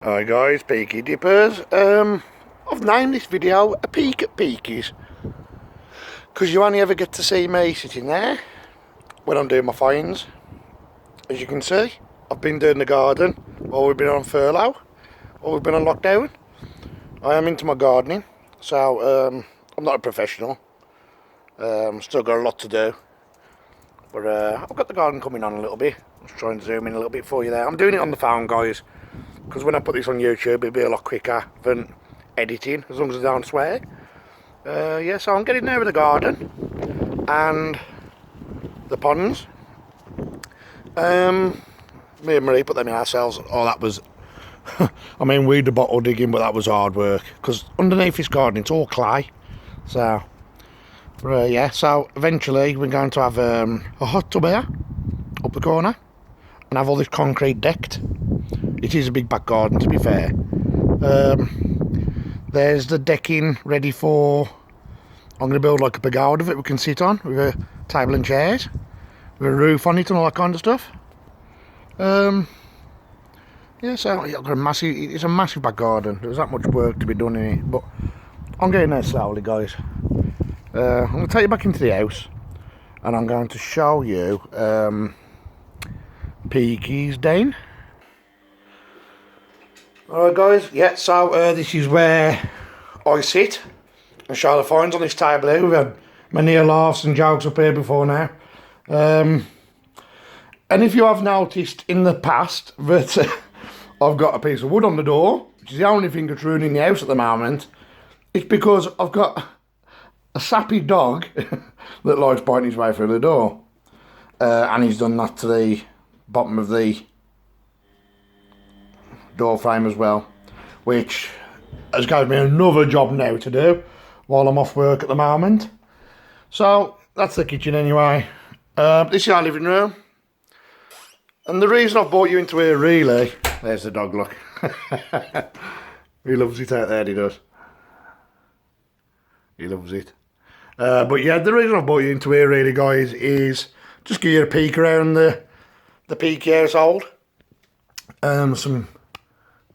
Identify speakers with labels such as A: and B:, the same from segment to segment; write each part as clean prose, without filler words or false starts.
A: Hi guys, Peaky Dippers. I've named this video a peek at Peakies because you only ever get to see me sitting there when I'm doing my finds. As you can see, I've been doing the garden while we've been on furlough, while we've been on lockdown. I am into my gardening, so I'm not a professional. Still got a lot to do, but I've got the garden coming on a little bit. Let's try and zoom in a little bit for you there. I'm doing it on the phone, guys, because when I put this on YouTube it'll be a lot quicker than editing, as long as I don't swear. Yeah, so I'm getting there with the garden and the ponds. Me and Marie put them in ourselves. Oh, that was I mean, we did bottle digging, but that was hard work because underneath this garden it's all clay. So yeah, so eventually we're going to have a hot tub here up the corner and have all this concrete decked. It is a big back garden, to be fair. There's the decking ready for... I'm going to build like a pagoda that we can sit on with a table and chairs, with a roof on it and all that kind of stuff. Yeah, so I've got a massive... It's a massive back garden. There's that much work to be done in it, but I'm getting there slowly, guys. I'm going to take you back into the house and I'm going to show you Peaky's den. Alright guys, yeah, so this is where I sit and show the finds on this table here. We've had many laughs and jokes up here before now. And if you have noticed in the past that I've got a piece of wood on the door, which is the only thing that's ruining the house at the moment, it's because I've got a sappy dog that likes biting his way through the door. And he's done that to the bottom of the door frame as well, which has given me another job now to do while I'm off work at the moment. So that's the kitchen anyway. This is our living room, and the reason I've brought you into here really, there's the dog, look. He loves it out there, he does. He loves it. But yeah, the reason I've brought you into here really, guys, is just give you a peek around the Peaky household. Some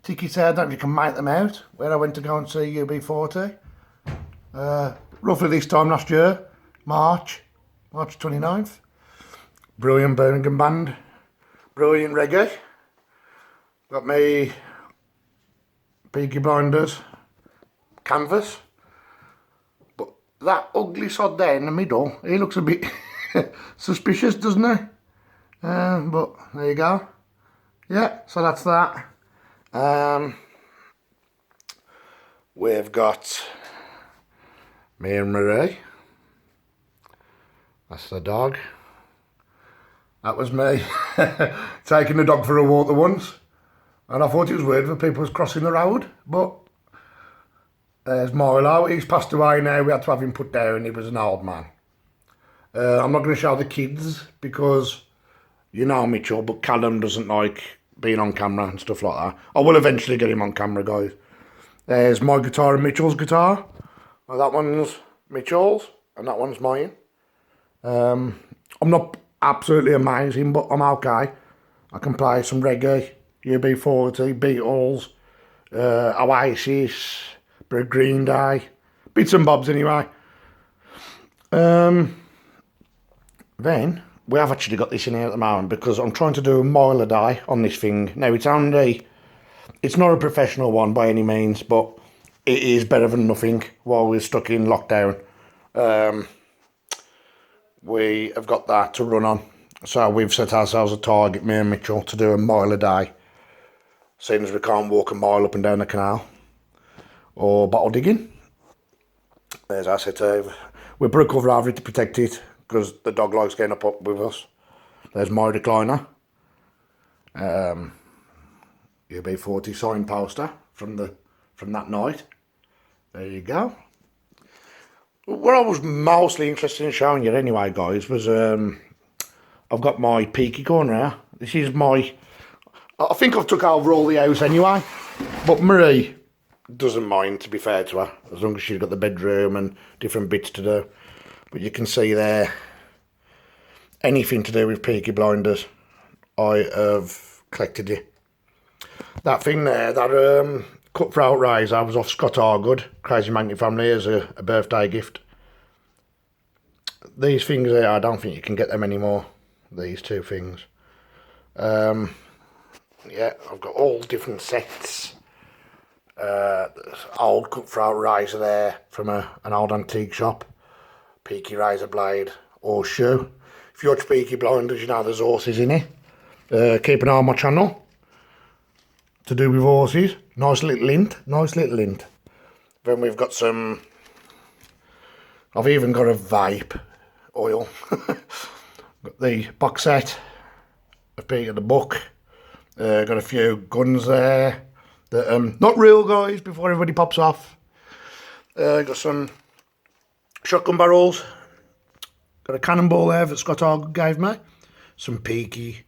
A: tickets there, I don't know if you can make them out, where I went to go and see UB40. Roughly this time last year, March 29th. Brilliant Birmingham band, brilliant reggae. Got me Peaky Blinders canvas. But that ugly sod there in the middle, he looks a bit suspicious, doesn't he? But there you go. Yeah, so that's that. We've got me and Marie. That's the dog. That was me taking the dog for a walk the once, and I thought it was weird for people was crossing the road, but there's Milo. He's passed away now. We had to have him put down. He was an old man. I'm not going to show the kids because you know Mitchell, but Callum doesn't like being on camera and stuff like that. I will eventually get him on camera, guys. There's my guitar and Mitchell's guitar. Well, that one's Mitchell's and that one's mine. I'm not absolutely amazing, but I'm okay. I can play some reggae, UB40, Beatles, Oasis, bit of Green Day, bits and bobs anyway. Then we have actually got this in here at the moment because I'm trying to do a mile a day on this thing. Now it's not a professional one by any means, but it is better than nothing while we're stuck in lockdown. We have got that to run on. So we've set ourselves a target, me and Mitchell, to do a mile a day. Seeing as we can't walk a mile up and down the canal or bottle digging. There's our set over. We put a cover over it to protect it because the dog likes getting up with us. There's my recliner. UB40 sign poster from that night. There you go. What I was mostly interested in showing you anyway, guys, was I've got my Peaky corner here. This is my... I think I've took over all the house anyway, but Marie doesn't mind, to be fair to her, as long as she's got the bedroom and different bits to do. But you can see there, anything to do with Peaky Blinders, I have collected it. That thing there, that cutthroat riser was off Scott Hargood, Crazy Magnet family, as a birthday gift. These things here, I don't think you can get them anymore. These two things. Yeah, I've got all different sets. Old cutthroat riser there from an old antique shop. Peaky razor blade, horseshoe. If you watch Peaky Blinders, you know there's horses in it. Keep an eye on my channel. To do with horses. Nice little lint. Nice little lint. Then we've got some... I've even got a vape oil. Got the box set of Peter the Buck. Got a few guns there. That, not real, guys, before everybody pops off. Got some shotgun barrels. Got a cannonball there that Scott Hargood gave me. Some Peaky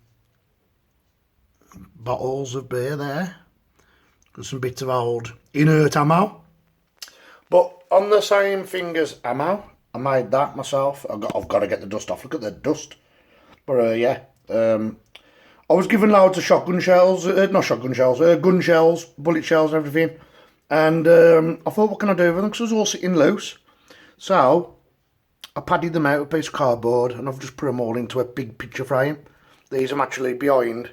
A: bottles of beer there. Got some bits of old inert ammo. But on the same thing as ammo, I made that myself. I've got to get the dust off. Look at the dust. But yeah, I was given loads of shotgun shells, not shotgun shells, gun shells, bullet shells, everything. And I thought, what can I do with them? Because it was all sitting loose. So I padded them out with a piece of cardboard, and I've just put them all into a big picture frame. These are actually behind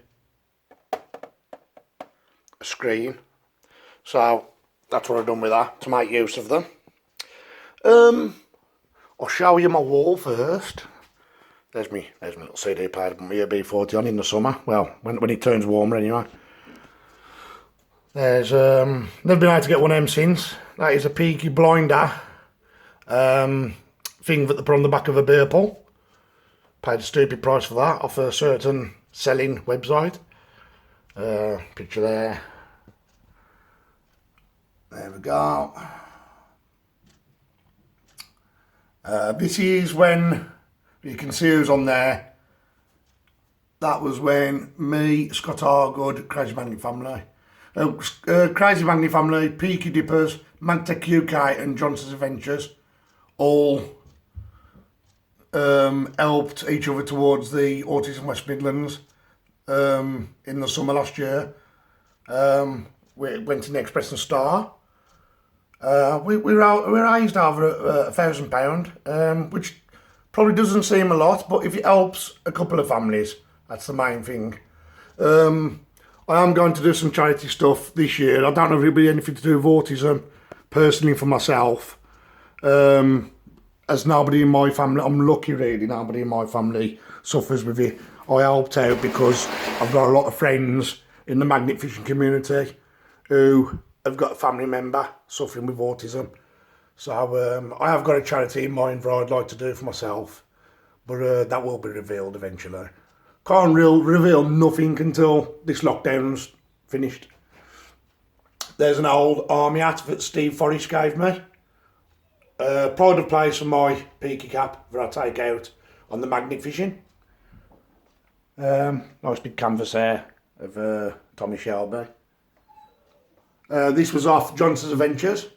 A: a screen. So that's what I've done with that, to make use of them. I'll show you my wall first. There's my little CD player, my B40 on in the summer. Well, when it turns warmer anyway. There's, never been able to get one of them since. That is a Peaky blinder thing that they put on the back of a beer pull. Paid a stupid price for that off a certain selling website. Picture there. There we go. This is when, you can see who's on there. That was when me, Scott Hargood, Crazy Magnet family, Crazy Magnet family, Peaky Dippers, Mantec UK and Johnson's Adventures all helped each other towards the Autism West Midlands in the summer last year. We went to the Express and Star. We raised over £1,000, which probably doesn't seem a lot, but if it helps a couple of families, that's the main thing. I am going to do some charity stuff this year. I don't know if it'll be anything to do with autism, personally for myself. As nobody in my family, I'm lucky really, nobody in my family suffers with it. I helped out because I've got a lot of friends in the magnet fishing community who have got a family member suffering with autism. So I have got a charity in mind that I'd like to do for myself, but that will be revealed eventually. Can't reveal nothing until this lockdown's finished. There's an old army hat that Steve Forrest gave me. Pride of place for my Peaky cap that I take out on the magnet fishing. Nice big canvas there of Tommy Shelby. This was off Johnson's Adventures.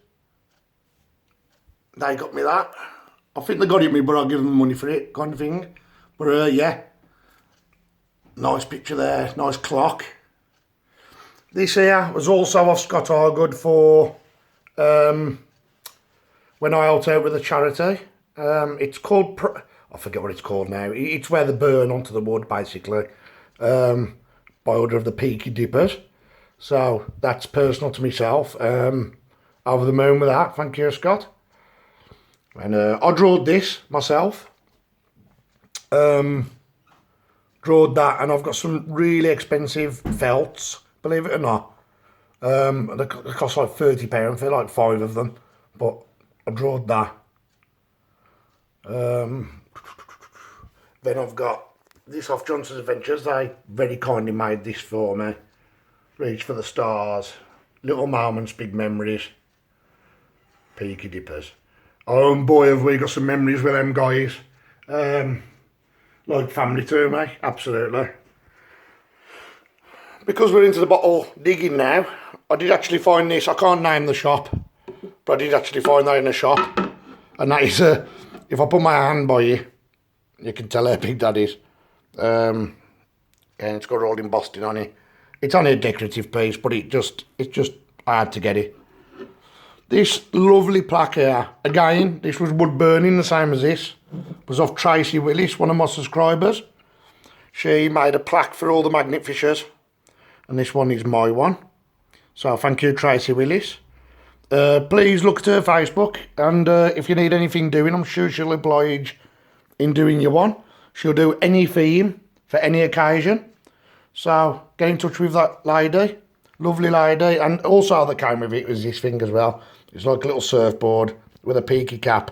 A: They got me that. I think they got it me, but I'll give them money for it, kind of thing. But yeah, nice picture there, nice clock. This here was also off Scott Hargood for when I helped out with a charity. It's called, I forget what it's called now. It's where they burn onto the wood, basically, by order of the Peaky Dippers. So that's personal to myself. Over the moon with that, thank you, Scott. And I drawed this myself. Drawed that, and I've got some really expensive felts, believe it or not. They cost like £30 for like 5 of them, but I drawed that. Then I've got this off Johnson's Adventures. They very kindly made this for me. Reach for the stars, little moments, big memories. Peaky Dippers. Oh, and boy, have we got some memories with them guys. Like family to me, absolutely. Because we're into the bottle digging now, I did actually find this. I can't name the shop, but I did actually find that in a shop. And that is, if I put my hand by you, you can tell how big that is. And it's got all embossing on it. It's only a decorative piece, but it's just hard to get it. This lovely plaque here, again, this was wood burning, the same as this. It was off Tracy Willis, one of my subscribers. She made a plaque for all the magnet fishers, and this one is my one. So thank you, Tracy Willis. Please look at her Facebook, and if you need anything doing, I'm sure she'll oblige in doing your one. She'll do any theme for any occasion. So get in touch with that lady, lovely lady. And also that came with it was this thing as well. It's like a little surfboard with a peaky cap,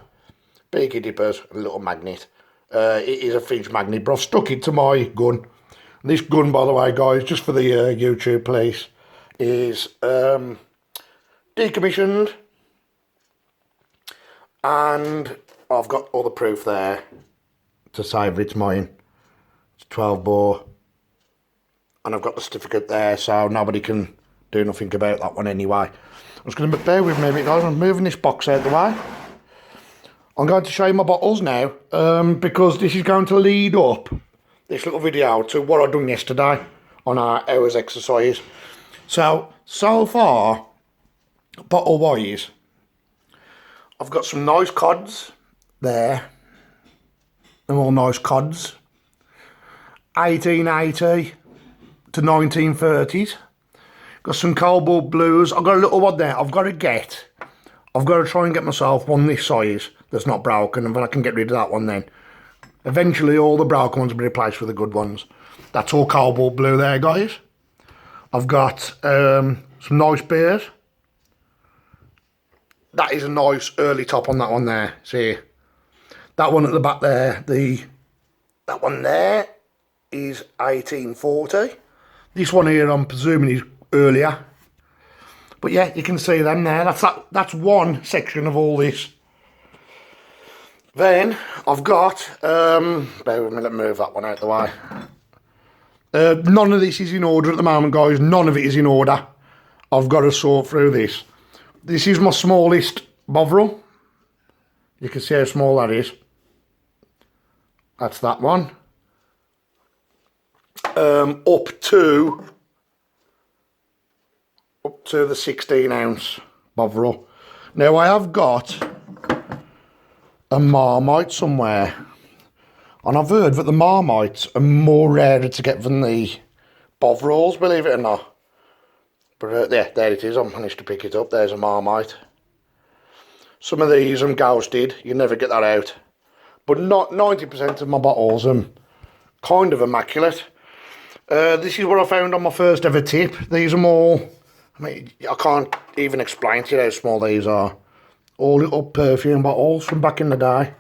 A: peaky dippers, and a little magnet. It is a fish magnet, but I've stuck it to my gun. And this gun, by the way, guys, just for the YouTube place, is decommissioned, and I've got all the proof there to say it's mine. It's 12 bore, and I've got the certificate there, so nobody can do nothing about that one anyway. I'm just going to bear with me a minute, guys. I'm moving this box out the way. I'm going to show you my bottles now, because this is going to lead up this little video to what I done yesterday on our hours exercise. So far, bottle wise, I've got some nice cods there. They're all nice cods. 1880 to 1930s. Got some cobalt blues. I've got a little one there. I've got to try and get myself one this size that's not broken, and then I can get rid of that one then. Eventually all the broken ones will be replaced with the good ones. That's all cobalt blue there, guys. I've got some nice beers. That is a nice early top on that one there. See, that one at the back there, that one there is 1840. This one here I'm presuming is earlier. But yeah, you can see them there. That's one section of all this. Then I've got, bear with me, let me move that one out the way. None of this is in order at the moment, guys. None of it is in order. I've got to sort through this. This is my smallest Bovril. You can see how small that is. That's that one. Up to the 16 ounce Bovril. Now I have got a Marmite somewhere, and I've heard that the Marmites are more rarer to get than the Bovrils, believe it or not. But yeah, there it is. I managed to pick it up. There's a Marmite. Some of these I'm ghosted. You never get that out. But not 90% of my bottles are kind of immaculate. This is what I found on my first ever tip. These are more, I mean, I can't even explain to you how small these are. All little perfume bottles from back in the day.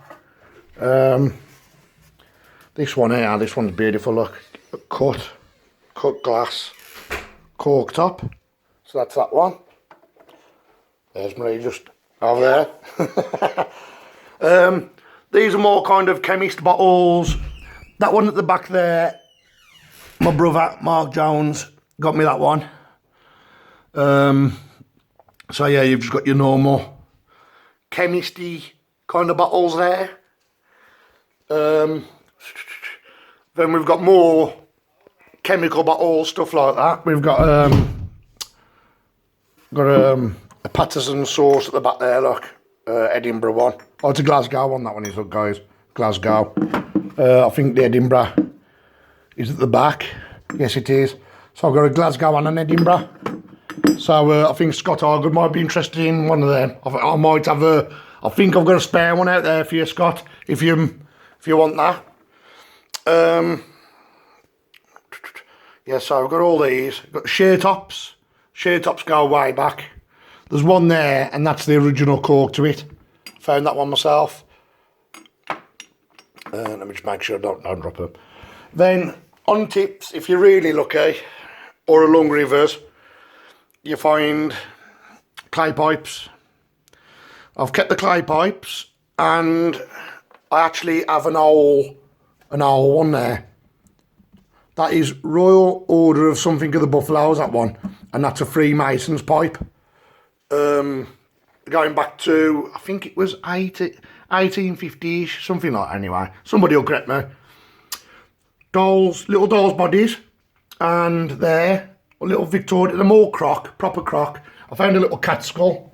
A: This one here, this one's beautiful, look. Cut glass, cork top. So that's that one. There's Marie just over there. These are more kind of chemist bottles. That one at the back there, my brother, Mark Jones, got me that one. So yeah, you've just got your normal chemisty kind of bottles there. Then we've got more chemical bottles, stuff like that. We've got a Patterson sauce at the back there, look. Edinburgh one. Oh, it's a Glasgow one, that one is, look guys. Glasgow. I think the Edinburgh is at the back. Yes, it is. So I've got a Glasgow and an Edinburgh. So I think Scott Hargood might be interested in one of them. I might have I think I've got a spare one out there for you, Scott, if you want that. Yeah, so I've got all these. I've got sheer tops. Sheer tops go way back. There's one there, and that's the original cork to it. Found that one myself. Let me just make sure I don't drop them. Then, on tips, if you're really lucky, or along rivers, you find clay pipes. I've kept the clay pipes, and I actually have an old one there. That is Royal Order of something of the Buffaloes, that one, and that's a Freemason's pipe. Going back to, I think it was 1850-ish, something like that anyway. Somebody will correct me. Dolls, little dolls' bodies, and there, a little Victoria, they're more crock, proper crock. I found a little cat skull,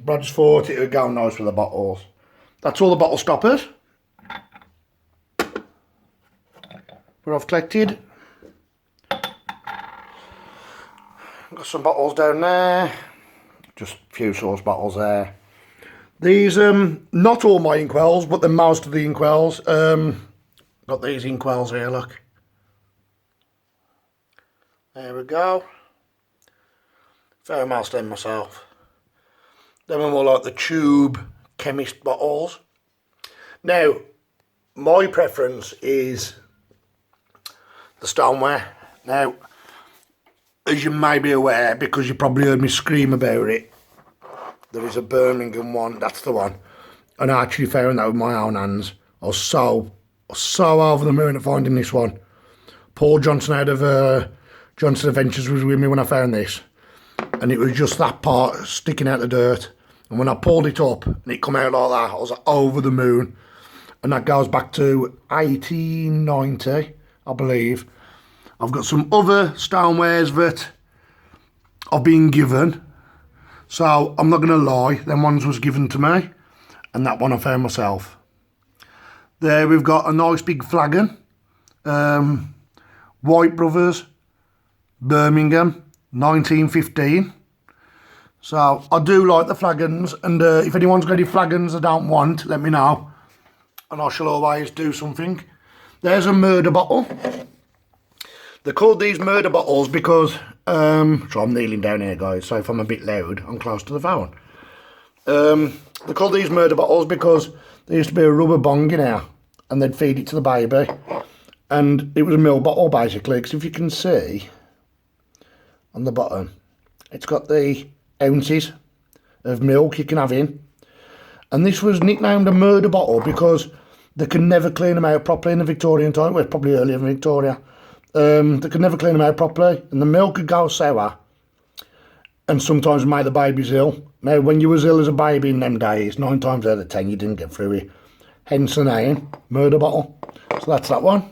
A: but I just thought it would go nice with the bottles. That's all the bottle stoppers. Where I've collected. Got some bottles down there. Just a few sauce bottles there. These, not all my inkwells, but the most of the inkwells. Got these inkwells here, look. There we go. Found most of them myself. Them are more like the tube chemist bottles. Now, my preference is the stoneware. Now, as you may be aware, because you probably heard me scream about it, there is a Birmingham one, that's the one. And I actually found that with my own hands. I was so over the moon at finding this one. Paul Johnson out of Johnson Adventures was with me when I found this. And it was just that part sticking out the dirt. And when I pulled it up and it come out like that, I was like over the moon. And that goes back to 1890, I believe. I've got some other stonewares that I've been given. So I'm not going to lie, them ones was given to me. And that one I found myself. There we've got a nice big flagon. White Brothers, Birmingham, 1915. So I do like the flagons, and if anyone's got any flagons I don't want, let me know, and I shall always do something. There's a murder bottle. They're called these murder bottles because, so I'm kneeling down here guys, so if I'm a bit loud, I'm close to the phone. They're called these murder bottles because there used to be a rubber bong in here, and they'd feed it to the baby, and it was a milk bottle basically, because if you can see on the bottom, it's got the ounces of milk you can have in. And this was nicknamed a murder bottle because they could never clean them out properly in the Victorian time. Well, probably earlier in Victoria. They could never clean them out properly, and the milk could go sour and sometimes make the babies ill. Now, when you was ill as a baby in them days, 9 times out of 10 you didn't get through it. Hence the name, murder bottle. So that's that one.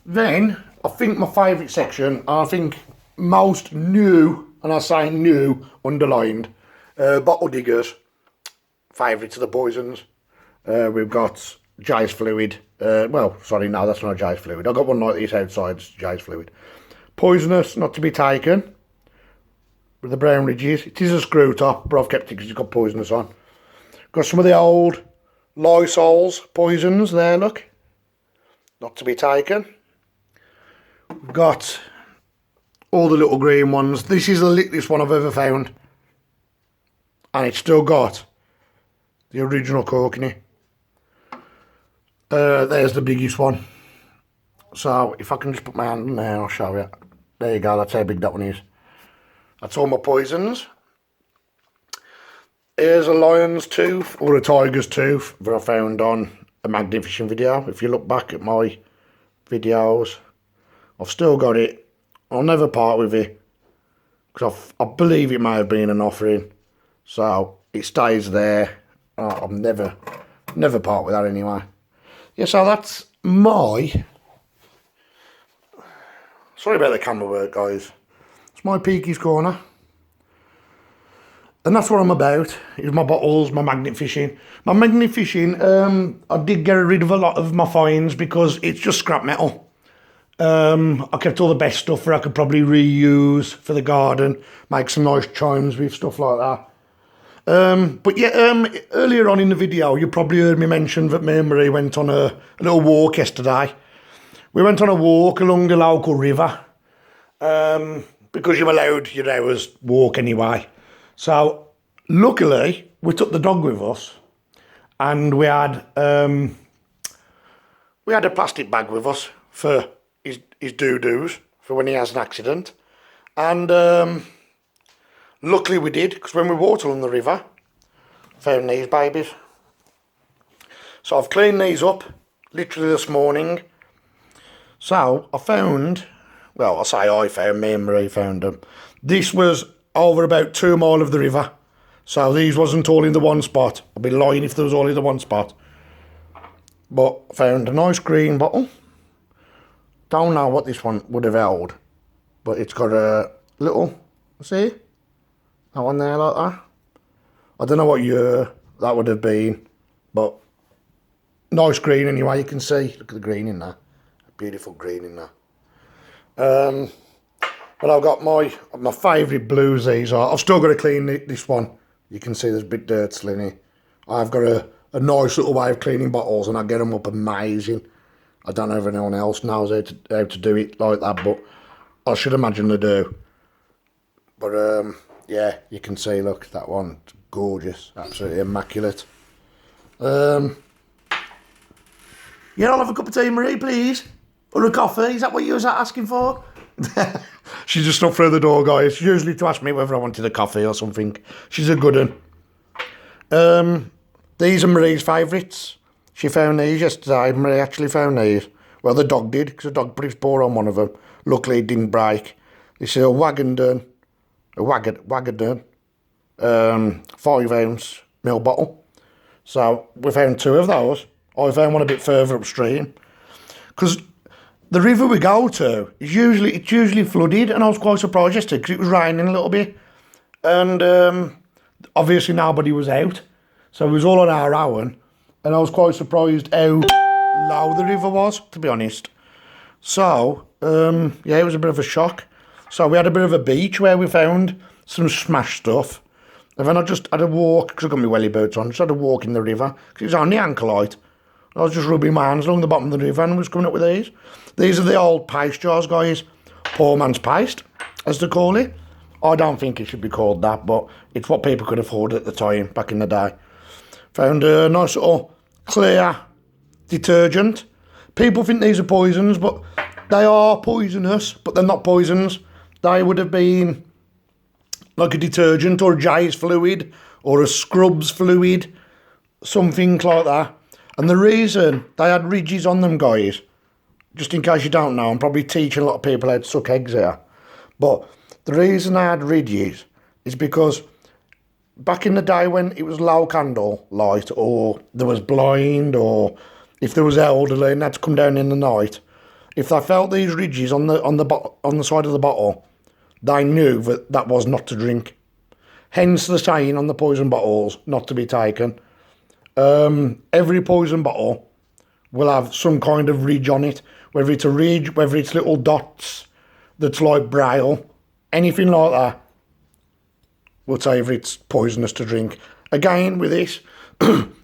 A: Then, I think my favourite section, I think most new, and I say new, underlined, bottle diggers, favourites of the poisons. We've got Jay's fluid. Well, sorry, no, that's not Jay's fluid. I've got one like this outside, Jay's fluid. Poisonous, not to be taken, with the brown ridges. It is a screw top, but I've kept it because it's got poisonous on. Got some of the old Lysol's poisons there, look. Not to be taken. We've got all the little green ones. This is the littlest one I've ever found. And it's still got the original cork in it. There's the biggest one. So if I can just put my hand in there, I'll show you. There you go, that's how big that one is. That's all my poisons. Here's a lion's tooth, or a tiger's tooth, that I found on a magnet fishing video. If you look back at my videos, I've still got it. I'll never part with it, because I believe it may have been an offering. So it stays there. I'll never part with that anyway. Yeah, so that's my... Sorry about the camera work, guys. It's my Peaky's corner. And that's what I'm about, is my bottles, my magnet fishing. My magnet fishing, I did get rid of a lot of my finds because it's just scrap metal. I kept all the best stuff that I could probably reuse for the garden, make some nice chimes with, stuff like that. But yeah, earlier on in the video, you probably heard me mention that me and Marie went on a little walk yesterday. We went on a walk along the local river, because you're allowed your hours walk anyway. So, luckily, we took the dog with us, and we had a plastic bag with us for his doo-doos, for when he has an accident. And luckily we did, because when we walked along the river, found these babies. So I've cleaned these up, literally this morning. So I found, well, me and Marie found them. This was over about 2 miles of the river. So these wasn't all in the one spot. I'd be lying if there was all in the one spot. But I found a nice green bottle. Don't know what this one would have held. but it's got a little, see, that one there like that. I don't know what year that would have been, but nice green anyway, you can see. Look at the green in there. Beautiful green in there. But I've got my favourite blues these are. I've still got to clean this one. You can see there's a bit dirt still in it. I've got a nice little way of cleaning bottles and I get them up amazing. I don't know if anyone else knows how to do it like that, but I should imagine they do. But yeah, you can see, look, that one, gorgeous, absolutely immaculate. Yeah, I'll have a cup of tea, Marie, please. Or a coffee, is that what you was asking for? She just stopped through the door, guys, usually to ask me whether I wanted a coffee or something. She's a good one. These are Marie's favourites. She found these yesterday. Marie actually found these. Well, the dog did, because the dog put his paw on one of them. Luckily, it didn't break. This is a Waggadon, 5-ounce milk bottle. So we found 2 of those. I found one a bit further upstream. Because the river we go to, it's usually flooded, and I was quite surprised yesterday because it was raining a little bit. And obviously nobody was out. So it was all on our own. And I was quite surprised how low the river was, to be honest. So, yeah, it was a bit of a shock. So we had a bit of a beach where we found some smashed stuff. And then I just had a walk, because I've got my welly boots on, just had a walk in the river, because it was only ankle height. I was just rubbing my hands along the bottom of the river and was coming up with these. These are the old paste jars, guys. Poor man's paste, as they call it. I don't think it should be called that, but it's what people could afford at the time, back in the day. Found a nice little clear detergent. People think these are poisons, but they are poisonous, but they're not poisons. They would have been like a detergent or a J's fluid or a Scrubs fluid, something like that. And the reason they had ridges on them, guys, just in case you don't know, I'm probably teaching a lot of people how to suck eggs here, but the reason they had ridges is because back in the day when it was low candle light, or there was blind, or if there was elderly and had to come down in the night, if they felt these ridges on the side of the bottle, they knew that was not to drink. Hence the saying on the poison bottles, not to be taken. Every poison bottle will have some kind of ridge on it, whether it's a ridge, whether it's little dots that's like braille, anything like that will tell you if it's poisonous to drink. Again, with this,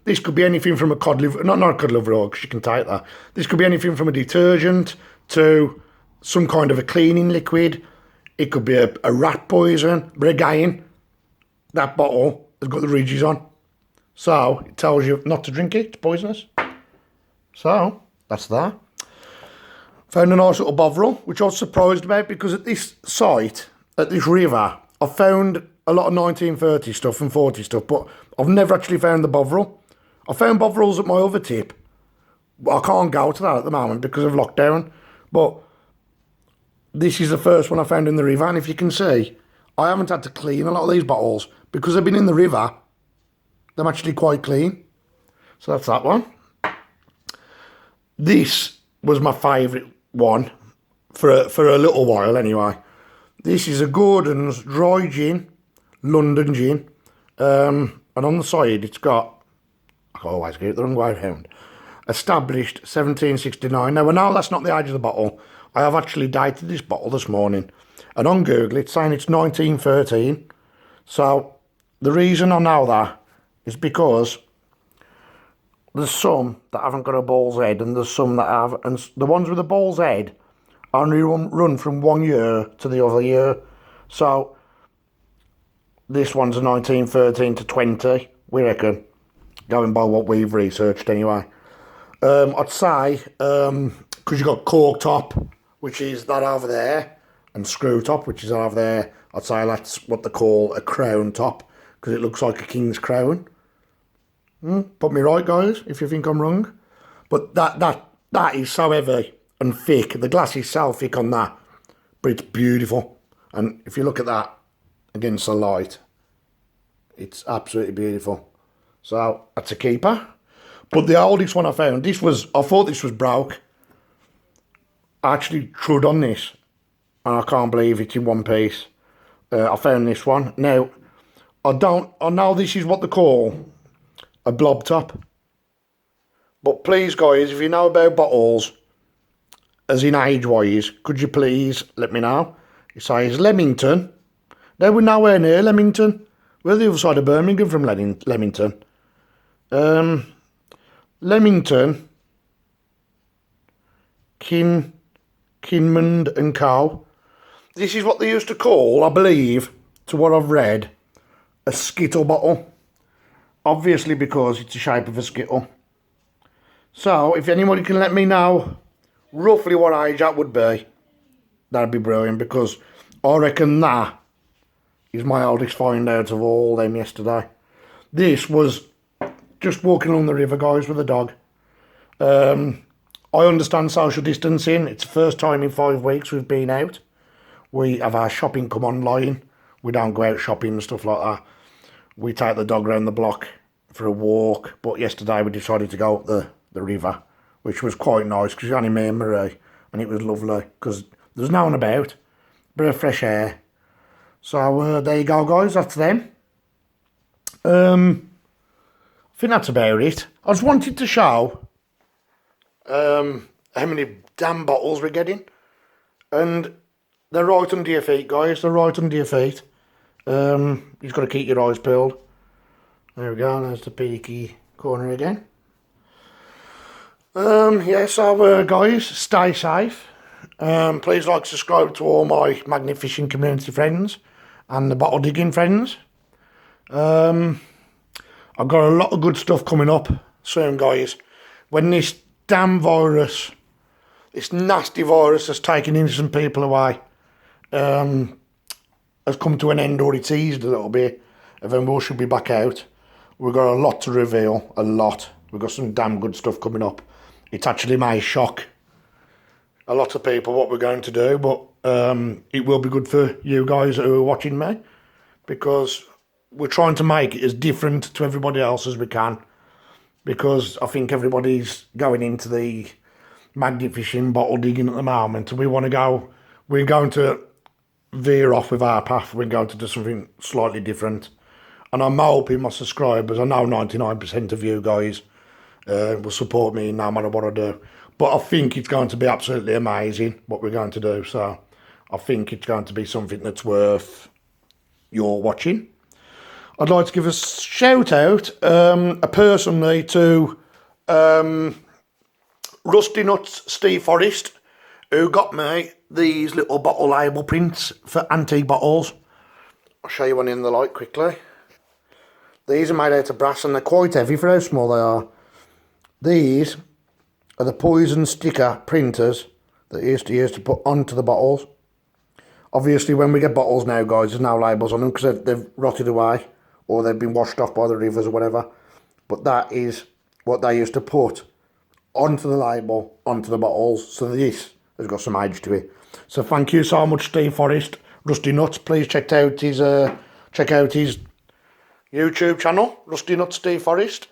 A: this could be anything from a cod liver, not a cod liver oil, because you can take that. This could be anything from a detergent to some kind of a cleaning liquid. It could be a rat poison, but again, that bottle has got the ridges on. So, it tells you not to drink it, it's poisonous. So, that's that. Found a nice little bovril, which I was surprised about, because at this site, at this river, I found a lot of 1930 stuff and 40 stuff, but I've never actually found the bovril. I found bovrils at my other tip, but I can't go to that at the moment because of lockdown. But this is the first one I found in the river, and if you can see, I haven't had to clean a lot of these bottles because they've been in the river. They're actually quite clean. So that's that one. This was my favourite one for a little while anyway. This is a Gordon's Dry Gin, London Gin. And on the side it's got, I always get it the wrong way round, established 1769. Now I know that's not the age of the bottle. I have actually dated this bottle this morning. And on Google it's saying it's 1913. So the reason I know that is because there's some that haven't got a bull's head and there's some that have, and the ones with the bull's head only run from 1 year to the other year. So this one's a 1913 to 20, we reckon, going by what we've researched anyway. I'd say, because you've got cork top, which is that over there, and screw top, which is over there, I'd say that's what they call a crown top, because it looks like a king's crown. Put me right, guys, if you think I'm wrong. But that is so heavy and thick. The glass is so thick on that, but it's beautiful. And if you look at that against the light, it's absolutely beautiful. So that's a keeper. But the oldest one I found, I thought this was broke. I actually trod on this And I can't believe it's in one piece. I found this one. Now, I know this is what they call a blob top. But please, guys, if you know about bottles, as in age-wise, could you please let me know? It says Leamington. Now, we're nowhere near Leamington. We're the other side of Birmingham from Leamington. Leamington, Kinmond and Co. This is what they used to call, I believe, to what I've read, a Skittle bottle. Obviously because it's the shape of a Skittle. So, if anybody can let me know roughly what age that would be, that'd be brilliant, because I reckon that is my oldest find out of all them yesterday. This was just walking along the river, guys, with a dog. I understand social distancing. It's the first time in 5 weeks we've been out. We have our shopping come online. We don't go out shopping and stuff like that. We take the dog around the block for a walk. But yesterday we decided to go up the river, which was quite nice because only me and Marie, and it was lovely because there's no one about. Bit of fresh air. So there you go, guys. That's them. I think that's about it. I just wanted to show how many damn bottles we're getting, and they're right under your feet, guys. They're right under your feet. You've got to keep your eyes peeled. There we go. There's the Peaky corner again. Yeah, so guys, stay safe. Please like, subscribe to all my magnet fishing community friends and the bottle digging friends. I've got a lot of good stuff coming up soon, guys. When this damn virus, this nasty virus that's taking innocent people away, has come to an end, or it's eased a little bit, and then we should be back out. We've got a lot to reveal, a lot. We've got some damn good stuff coming up. It actually may shock a lot of people what we're going to do, but it will be good for you guys who are watching me, because we're trying to make it as different to everybody else as we can, because I think everybody's going into the magnet fishing, bottle digging at the moment, and we're going to veer off with our path. We're going to do something slightly different, and I'm hoping my subscribers, I know 99% of you guys will support me no matter what I do, but I think it's going to be absolutely amazing what we're going to do. So I think it's going to be something that's worth your watching. I'd like to give a shout out personally to Rusty Nuts Steve Forrest, who got me these little bottle label prints for antique bottles. I'll show you one in the light quickly. These are made out of brass and they're quite heavy for how small they are. These are the poison sticker printers that I used to use to put onto the bottles. Obviously, when we get bottles now, guys, there's no labels on them because they've rotted away or they've been washed off by the rivers or whatever. But that is what they used to put onto the label, onto the bottles. So this has got some age to it. So thank you so much, Steve Forrest, Rusty Nuts. Please check out his YouTube channel, Rusty Nuts Steve Forrest.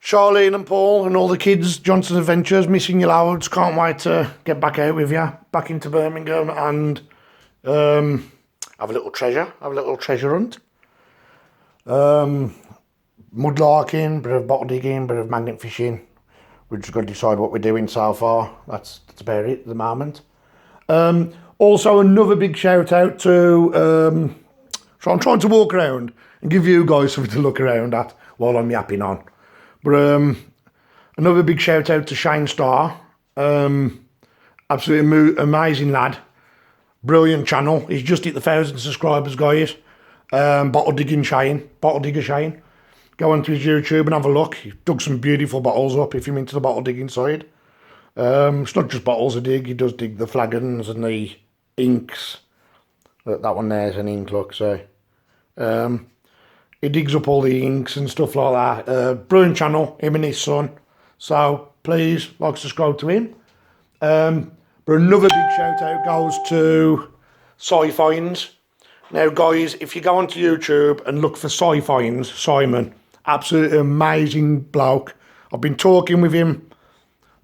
A: Charlene and Paul and all the kids, Johnson's Adventures, missing you loads. Can't wait to get back out with you, back into Birmingham, and have a little treasure hunt. Mudlarking, bit of bottle digging, bit of magnet fishing. We've just got to decide what we're doing so far. That's about it at the moment. Also, another big shout out to, so I'm trying to walk around and give you guys something to look around at while I'm yapping on. But another big shout out to Shane Starr. Absolutely amazing lad. Brilliant channel. He's just hit the 1,000 subscribers, guys. Bottle Digger Shane. Go onto his YouTube and have a look. He dug some beautiful bottles up if you're into the bottle digging side. It's not just bottles of dig. He does dig the flagons and the inks. That one there's an ink, look, so. He digs up all the inks and stuff like that. Brilliant channel, him and his son. So please like, subscribe to him. But another big shout out goes to Cy Finds. Now guys, if you go onto YouTube and look for Cy Finds, Simon, absolutely amazing bloke. I've been talking with him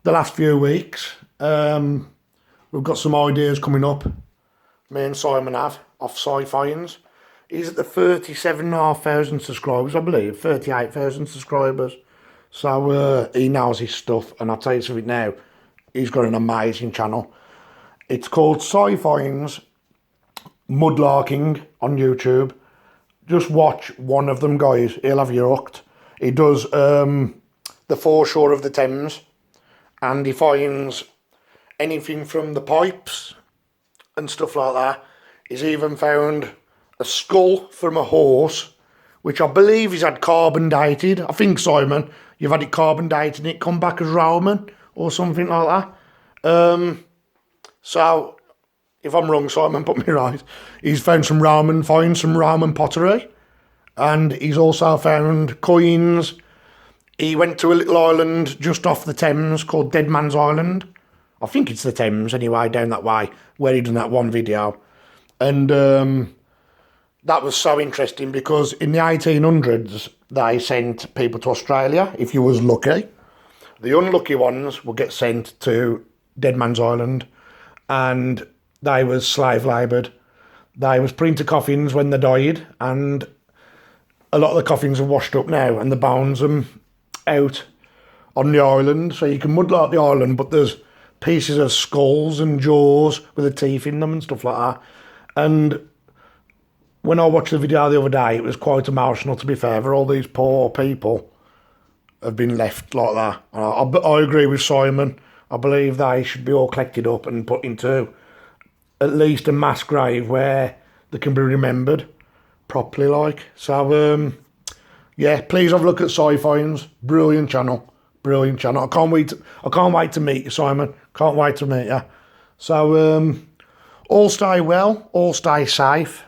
A: the last few weeks. We've got some ideas coming up. Me and Simon have, off sci-fines. He's at the 37,500 subscribers, I believe. 38,000 subscribers. So he knows his stuff. And I'll tell you something now. He's got an amazing channel. It's called Sci-Fines Mudlarking on YouTube. Just watch one of them, guys. He'll have you hooked. He does the foreshore of the Thames. And he finds anything from the pipes and stuff like that. He's even found a skull from a horse, which I believe he's had carbon dated. I think, Simon, you've had it carbon dated and it come back as Roman or something like that. So, if I'm wrong, Simon, put me right. He's found some Roman pottery. And he's also found coins. He went to a little island just off the Thames called Dead Man's Island. I think it's the Thames anyway, down that way, where he done that one video. And that was so interesting because in the 1800s, they sent people to Australia, if you was lucky. The unlucky ones would get sent to Dead Man's Island, and they was slave laboured. They was put into coffins when they died, and a lot of the coffins are washed up now, and the bones are out on the island, so you can mudlark the island, but there's pieces of skulls and jaws with the teeth in them and stuff like that. And when I watched the video the other day, it was quite emotional, to be fair, for all these poor people have been left like that. I agree with Simon. I believe they should be all collected up and put into at least a mass grave where they can be remembered properly, like. So, yeah, please have a look at Sci-Fines. Brilliant channel. Brilliant channel. I can't wait to meet you, Simon. Can't wait to meet you. So, all stay well. All stay safe.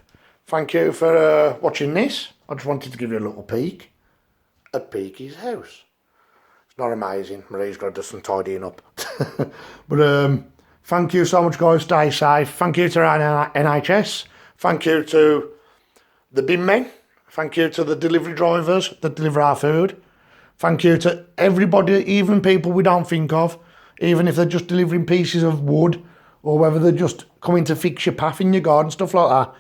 A: Thank you for watching this. I just wanted to give you a little peek at Peaky's house. It's not amazing. Marie's got to do some tidying up. But thank you so much, guys. Stay safe. Thank you to our NHS. Thank you to the bin men. Thank you to the delivery drivers that deliver our food. Thank you to everybody, even people we don't think of, even if they're just delivering pieces of wood or whether they're just coming to fix your path in your garden, stuff like that.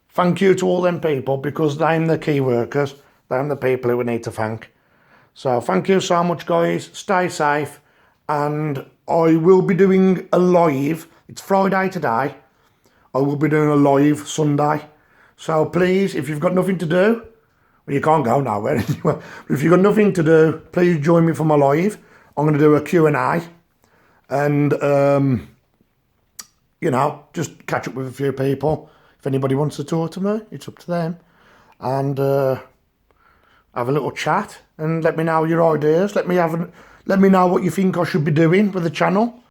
A: Thank you to all them people, because they're the key workers. They're the people who we need to thank. So thank you so much, guys. Stay safe. And I will be doing a live. It's Friday today. I will be doing a live Sunday. So please, if you've got nothing to do, well, you can't go nowhere anyway. But if you've got nothing to do, please join me for my live. I'm going to do a Q&A. And, you know, just catch up with a few people. If anybody wants to talk to me, it's up to them. And have a little chat and let me know your ideas. Let me know what you think I should be doing with the channel.